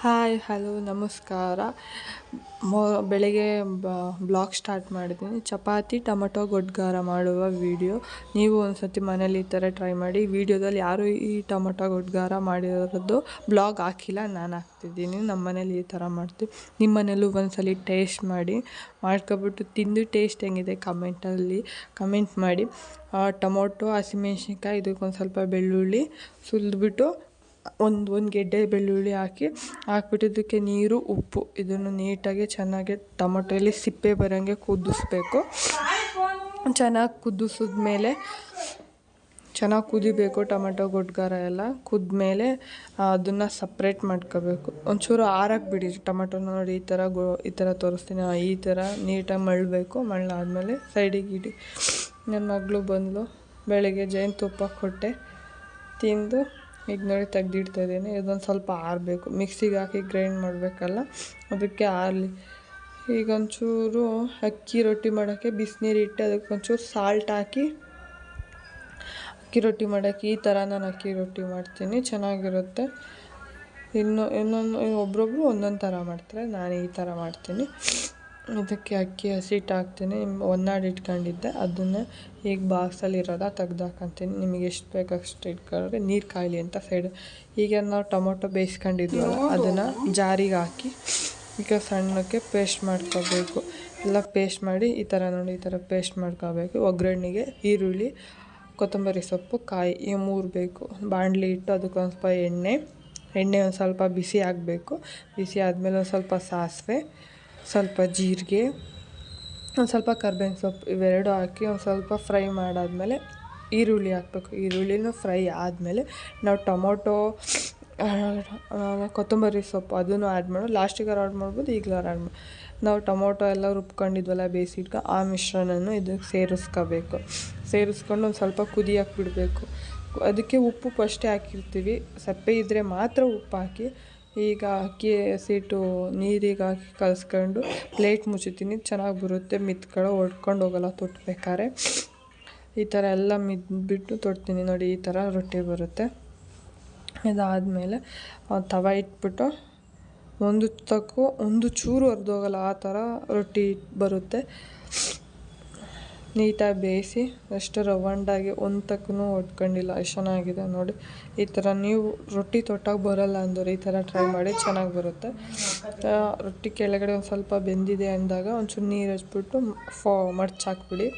Hi hello ನಮಸ್ಕಾರ. ಬೆಳಗ್ಗೆ blog start ಮಾಡಿದ್ದೀನಿ. ಚಪಾತಿ ಟೊಮಟೊ ಗೊಡ್ಗಾರ ಮಾಡುವ ವಿಡಿಯೋ. ನೀವು ಒಂದ್ಸತಿ ಮನೇಲಿ ಈ ಥರ ಟ್ರೈ ಮಾಡಿ. ವಿಡಿಯೋದಲ್ಲಿ ಯಾರು ಈ ಟೊಮಟೊ ಗೊಡ್ಗಾರ ಮಾಡಿರೋದು ಬ್ಲಾಗ್ ಹಾಕಿಲ್ಲ, ನಾನು ಹಾಕ್ತಿದ್ದೀನಿ. ನಮ್ಮ ಮನೇಲಿ ಈ ಥರ ಮಾಡ್ತೀವಿ. ನಿಮ್ಮ ಮನೇಲೂ ಒಂದ್ಸಲಿ ಟೇಸ್ಟ್ ಮಾಡಿ, ಮಾಡ್ಕೊಬಿಟ್ಟು ತಿಂದು ಟೇಸ್ಟ್ ಹೆಂಗಿದೆ ಕಮೆಂಟ್ ಮಾಡಿ. ಟೊಮೊಟೊ, ಹಸಿಮೆಣ್ಸಿನ್ಕಾಯಿ, ಇದಕ್ಕೊಂದು ಸ್ವಲ್ಪ ಬೆಳ್ಳುಳ್ಳಿ ಸುಲಿದ್ಬಿಟ್ಟು ಒಂದು ಗೆಡ್ಡೆ ಬೆಳ್ಳುಳ್ಳಿ ಹಾಕ್ಬಿಟ್ಟು ಇದಕ್ಕೆ ನೀರು, ಉಪ್ಪು ಇದನ್ನು ನೀಟಾಗಿ ಚೆನ್ನಾಗಿ ಟೊಮೊಟೊಲಿ ಸಿಪ್ಪೆ ಬರೋಂಗೆ ಕುದಿಸ್ಬೇಕು. ಚೆನ್ನಾಗಿ ಕುದಿಸಿದ್ಮೇಲೆ ಚೆನ್ನಾಗಿ ಕುದಿಬೇಕು. ಟೊಮೆಟೊ ಗೊಡ್ಗಾರ ಎಲ್ಲ ಕುದ್ಮೇಲೆ ಅದನ್ನು ಸಪ್ರೇಟ್ ಮಾಡ್ಕೋಬೇಕು. ಒಂಚೂರು ಆರಕ್ಕೆ ಬಿಡಿ ಟೊಮೆಟೊ. ನೋಡಿ ಈ ಥರ ತೋರಿಸ್ತೀನಿ. ಈ ಥರ ನೀಟಾಗಿ ಮಳ್ಳಬೇಕು. ಮಳ್ಳಾದ್ಮೇಲೆ ಸೈಡಿಗೆ ಇಡಿ. ನನ್ನ ಮಗಳು ಬಂದಳು, ಬೆಳಗ್ಗೆ ಜೇನುತುಪ್ಪ ಕೊಟ್ಟೆ, ತಿಂದು ಈಗ ನೋಡಿ ತೆಗ್ದಿಡ್ತಾಯಿದ್ದೀನಿ. ಇದೊಂದು ಸ್ವಲ್ಪ ಆರಬೇಕು. ಮಿಕ್ಸಿಗೆ ಹಾಕಿ ಗ್ರೈಂಡ್ ಮಾಡಬೇಕಲ್ಲ, ಅದಕ್ಕೆ ಆರಲಿ. ಈಗ ಒಂಚೂರು ಅಕ್ಕಿ ರೊಟ್ಟಿ ಮಾಡೋಕ್ಕೆ ಬಿಸಿನೀರು ಇಟ್ಟು ಅದಕ್ಕೆ ಒಂಚೂರು ಸಾಲ್ಟ್ ಹಾಕಿ ಅಕ್ಕಿ ರೊಟ್ಟಿ ಮಾಡೋಕ್ಕೆ ಈ ಥರ ನಾನು ಅಕ್ಕಿ ರೊಟ್ಟಿ ಮಾಡ್ತೀನಿ, ಚೆನ್ನಾಗಿರುತ್ತೆ. ಒಬ್ಬೊಬ್ರು ಒಂದೊಂದು ಥರ ಮಾಡ್ತಾರೆ, ನಾನು ಈ ಥರ ಮಾಡ್ತೀನಿ. ಇದಕ್ಕೆ ಅಕ್ಕಿ ಹಸಿಟ್ಟು ಹಾಕ್ತೀನಿ. ಒನ್ನಾಡು ಇಟ್ಕೊಂಡಿದ್ದೆ, ಅದನ್ನು ಈಗ ಬಾಕ್ಸಲ್ಲಿರೋದ ತೆಗ್ದಾಕಂತೀನಿ. ನಿಮಗೆ ಎಷ್ಟು ಬೇಕು ಅಷ್ಟು ಇಟ್ಕೊಂಡ್ರೆ ನೀರು ಕಾಯಲಿ ಅಂತ ಸೈಡ್. ಈಗ ನಾವು ಟೊಮೊಟೊ ಬೇಯಿಸ್ಕೊಂಡಿದ್ವಲ್ಲ ಅದನ್ನು ಜಾರಿಗೆ ಹಾಕಿ ಈಗ ಸಣ್ಣಕ್ಕೆ ಪೇಸ್ಟ್ ಮಾಡ್ಕೋಬೇಕು. ಎಲ್ಲ ಪೇಸ್ಟ್ ಮಾಡಿ ಈ ಥರ ನೋಡಿ, ಈ ಥರ ಪೇಸ್ಟ್ ಮಾಡ್ಕೋಬೇಕು. ಒಗ್ಗರಣೆಗೆ ಈರುಳ್ಳಿ, ಕೊತ್ತಂಬರಿ ಸೊಪ್ಪು, ಕಾಯಿ ಈ 3 ಬೇಕು. ಬಾಣಲಿ ಇಟ್ಟು ಅದಕ್ಕೊಂದು ಸ್ವಲ್ಪ ಎಣ್ಣೆ ಒಂದು ಸ್ವಲ್ಪ ಬಿಸಿ ಆಗಬೇಕು. ಬಿಸಿ ಆದಮೇಲೆ ಒಂದು ಸ್ವಲ್ಪ ಸಾಸಿವೆ, ಸ್ವಲ್ಪ ಜೀರಿಗೆ, ಒಂದು ಸ್ವಲ್ಪ ಕರ್ಬೇವಿನ ಸೊಪ್ಪು ಇವೆರಡು ಹಾಕಿ ಒಂದು ಸ್ವಲ್ಪ ಫ್ರೈ ಮಾಡಾದಮೇಲೆ ಈರುಳ್ಳಿ ಹಾಕಬೇಕು. ಈರುಳ್ಳಿನೂ ಫ್ರೈ ಆದಮೇಲೆ ನಾವು ಟೊಮೊಟೊ, ಕೊತ್ತಂಬರಿ ಸೊಪ್ಪು ಅದನ್ನು ಆ್ಯಡ್ ಮಾಡೋದು. ಲಾಸ್ಟಿಗೆ ಆ್ಯಡ್ ಮಾಡ್ಬೋದು, ಈಗಲಾರು ಆ್ಯಡ್ ಮಾಡ್ಬೋದು. ನಾವು ಟೊಮೊಟೊ ಎಲ್ಲ ರುಬ್ಕೊಂಡಿದ್ವಲ್ಲ ಬೇಯಿಸಿಟ್ಕೊ, ಆ ಮಿಶ್ರಣವನ್ನು ಇದಕ್ಕೆ ಸೇರಿಸ್ಕೊಂಡು ಒಂದು ಸ್ವಲ್ಪ ಕುದಿಯೋಕೆ ಬಿಡಬೇಕು. ಅದಕ್ಕೆ ಉಪ್ಪು ಫಸ್ಟೇ ಹಾಕಿರ್ತೀವಿ, ಸಪ್ಪೆ ಇದ್ದರೆ ಮಾತ್ರ ಉಪ್ಪು ಹಾಕಿ. ಈಗ ಅಕ್ಕಿ ಹಸಿಟ್ಟು ನೀರಿಗೆ ಹಾಕಿ ಕಲಿಸ್ಕೊಂಡು ಪ್ಲೇಟ್ ಮುಚ್ಚುತ್ತೀನಿ. ಚೆನ್ನಾಗಿ ಬರುತ್ತೆ, ಒಡ್ಕೊಂಡು ಹೋಗೋಲ್ಲ ತೊಟ್ಬೇಕಾದ್ರೆ. ಈ ಥರ ಎಲ್ಲ ಮಿದ್ಬಿಟ್ಟು ತೊಟ್ತೀನಿ. ನೋಡಿ ಈ ಥರ ರೊಟ್ಟಿ ಬರುತ್ತೆ. ಇದಾದಮೇಲೆ ತವ ಇಟ್ಬಿಟ್ಟು ಒಂದು ಚೂರು ಹರಿದೋಗಲ್ಲ ಆ ಥರ ರೊಟ್ಟಿ ಬರುತ್ತೆ. ನೀಟಾಗಿ ಬೇಯಿಸಿ ಅಷ್ಟು ರವಂಡಾಗಿ ಒಂದು ತಕ್ಕೂ ಒಡ್ಕೊಂಡಿಲ್ಲ, ಎಷ್ಟು ಚೆನ್ನಾಗಿದೆ ನೋಡಿ. ಈ ಥರ ನೀವು ರೊಟ್ಟಿ ತೊಟ್ಟಾಗ ಬರೋಲ್ಲ ಅಂದವರು ಈ ಥರ ಟ್ರೈ ಮಾಡಿ, ಚೆನ್ನಾಗಿ ಬರುತ್ತೆ. ರೊಟ್ಟಿ ಕೆಳಗಡೆ ಒಂದು ಸ್ವಲ್ಪ ಬೆಂದಿದೆ ಅಂದಾಗ ಒಂಚೂರು ನೀರು ಹಚ್ಬಿಟ್ಟು ಮಡ್ಚಾಕ್ಬಿಡಿ,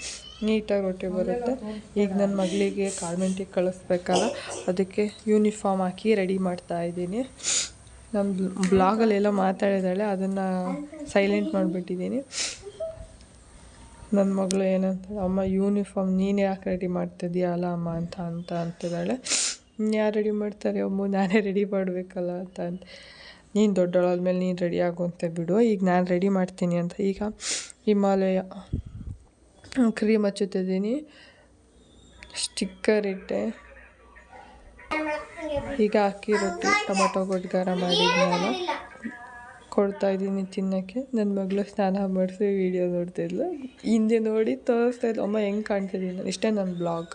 ನೀಟಾಗಿ ರೊಟ್ಟಿ ಬರುತ್ತೆ. ಈಗ ನನ್ನ ಮಗಳಿಗೆ ಕಾನ್ವೆಂಟಿಗೆ ಕಳಿಸ್ಬೇಕಲ್ಲ, ಅದಕ್ಕೆ ಯೂನಿಫಾರ್ಮ್ ಹಾಕಿ ರೆಡಿ ಮಾಡ್ತಾಯಿದ್ದೀನಿ. ನಮ್ಮ ಬ್ಲಾಗಲ್ಲೆಲ್ಲ ಮಾತಾಡಿದಾಳೆ, ಅದನ್ನು ಸೈಲೆಂಟ್ ಮಾಡಿಬಿಟ್ಟಿದ್ದೀನಿ. ನನ್ನ ಮಗಳು ಏನಂತಾಳೆ, ಅಮ್ಮ ಯೂನಿಫಾರ್ಮ್ ನೀನು ಯಾಕೆ ರೆಡಿ ಮಾಡ್ತಿದ್ದೀಯ ಅಲ್ಲ ಅಮ್ಮ ಅಂತಿದ್ದಾಳೆ. ಯಾರು ರೆಡಿ ಮಾಡ್ತಾರೆ ಅಮ್ಮ, ನಾನೇ ರೆಡಿ ಮಾಡಬೇಕಲ್ಲ ಅಂತ ನೀನು ದೊಡ್ಡವಳಾದ್ಮೇಲೆ ನೀನು ರೆಡಿ ಆಗುವಂತೆ ಬಿಡು, ಈಗ ನಾನು ರೆಡಿ ಮಾಡ್ತೀನಿ ಅಂತ. ಈಗ ಹಿಮಾಲಯ ಕ್ರೀಮ್ ಹಚ್ಚುತ್ತಿದ್ದೀನಿ, ಸ್ಟಿಕ್ಕರ್ ಇಟ್ಟೆ. ಈಗ ಅಕ್ಕಿ ರೊಟ್ಟಿ ಟೊಮೊಟೊ ಗೊಡ್ಗಾರ ಮಾಡಿದ್ಮೇಲೆ ಕೊಡ್ತಾಯಿದ್ದೀನಿ ತಿನ್ನೋಕ್ಕೆ. ನನ್ನ ಮಗಳು ಸ್ನಾನ ಮಾಡಿಸಿ ವೀಡಿಯೋ ನೋಡ್ತಿದ್ಲು, ಹಿಂದೆ ನೋಡಿ ತೋರಿಸ್ತಾಯಿದ್ಲು, ಅಮ್ಮ ಹೆಂಗೆ ಕಾಣ್ತಿದ್ದೀನಿ. ಇಷ್ಟೇ ನನ್ನ ಬ್ಲಾಗ್.